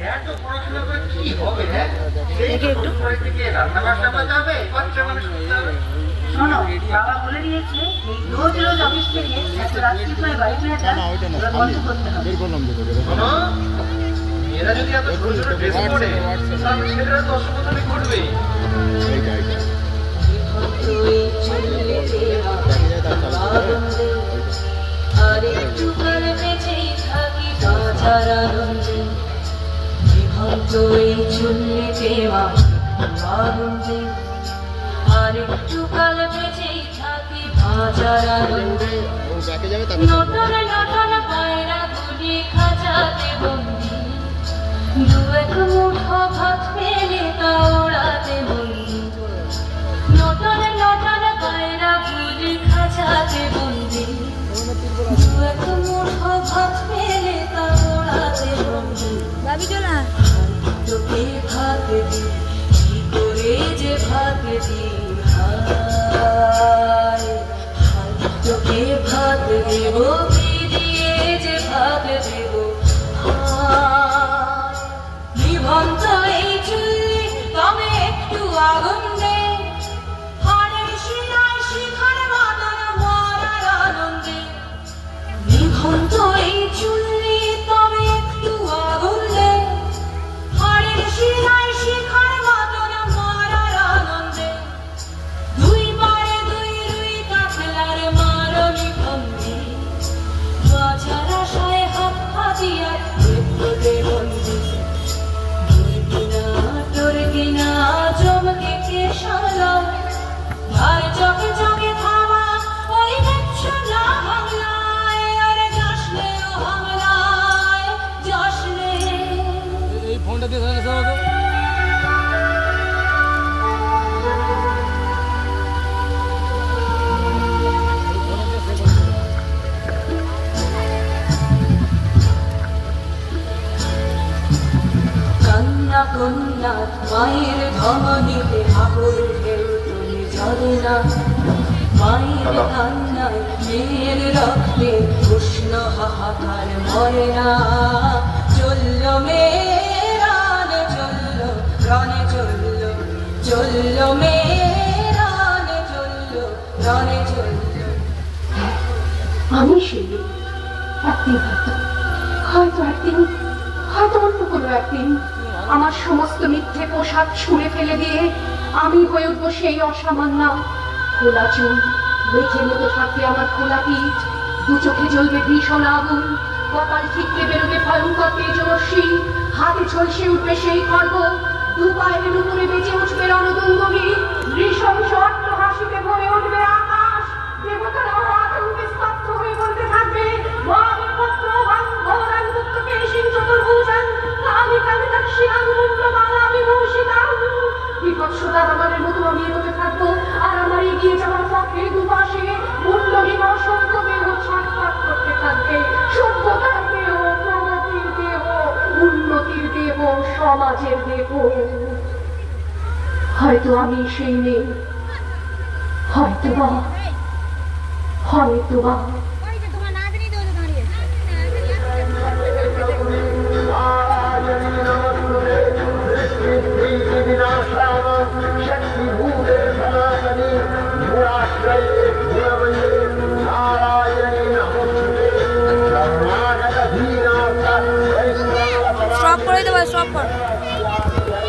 এত পড়াশোনা করে কি হবে? হ্যাঁ, একটু পরে থেকে রান্না বান্না বাজাবে, বাচ্চা মানুষ করতে হবে। শোনো, বাবা বলে দিয়েছে রোজ রোজ অফিস থেকে এত রাত্রি করে বাড়ি ফেরাটা বন্ধ করতে হবে। শোনো, এরা যদি এত ছোট ছোট ড্রেস পরে, তাহলে ছেলেরা তো অসুবিধা করবে। আরেকটু কাল বেঁচেই থাকি বাঁচার আনন্দে, জীবন্ত এই চুল্লিতে আনন্দে, আরেকটু কাল বেঁচেই থাকি বাঁচার আনন্দে। নতুন নতুন পায়রা গুলি খাঁচাতে বন্দি, দু এক মুঠো ভাত পেলে তা ওড়াতে বন্দি। নতুন নতুন পায়রা গুলি খাঁচাতে বন্দি, দু এক মুঠো ভাত পেলে তা ওড়াতে বন্দি। তোকে ভাত দি, কি করে যে ভাত দি, হায় তোকে ভাত দেব, কি দিয়ে যে ভাত দেব, হায় নিভন্ত এই চুল্লি তবে একটু আগুন দে, হাড়ের শিরায় শিখার মতন মরার আনন্দে। নিভন্ত এই চুল্লি তবে একটু আগুন দে, হাড়ের শিরায় শিখার মতন মরার আনন্দে। দুই পারে দুই রুই কাতলার মারণি বন্দি, বাঁচার আশায় হাত হাতিয়ার মৃত্যুতে বন্দি। তোর কিনা চমকে কে সামলায়, আর চোখে চোখে থামা ওই দেখছো না বাংলায়, আরে যাসনে ও হামলায় যাসনে। এই ফোনটা দিয়ে ধরে শোনো তো। কন্যা কন্যা মায়ের ধমনীতে আগুন ঢেউ তুলে ঝরে না, মায়ের কান্নায় মেয়ের রক্তে উষ্ণ হাহাকার মরে না। চলল মেয়ে রানে চলল, রনে চলল, চলল মেয়ে রানে চলল, রনে চলল। আমি সেই একদিন হয়তো অন্য কোনো একদিন আমার সমস্ত মিথ্যে পোশাক ছুঁড়ে ফেলে দিয়ে আমি হয়ে উঠবো সেই অসামান্য। খোলা চুল, মেঘের মতো থাকবে আমার খোলা পিঠ, দু চোখে জ্বলবে ভীষণ আগুন, কপাল ঠিকরে বেরোবে ভয়ঙ্কর তেজরশ্মি, হাতে ঝলসে উঠবে সেই খর্গ, দু পায়ের উপরে বেজে উঠবে রণদুঙ্গবী, নৃশংস অট্টহাসিতে ভরে উঠবে আকাশ। দেবতারাও আতঙ্কে স্তব্ধ হয়ে বলতে থাকবে, বিভৎসতা আমাদের মতো আমি এগোতে থাকবো, আর আমার এগিয়ে যাওয়ার পথে দুপাশে মূল্যহীন অসংখ্য দেহ ছটফট করতে থাকবে। সভ্যতার দেহ, প্রগতির দেহ, উন্নতির দেহ, সমাজের দেহ। হয়তো আমি সেই নেই, হয়তোবা স্টপ করে দেবো, স্টপ কর।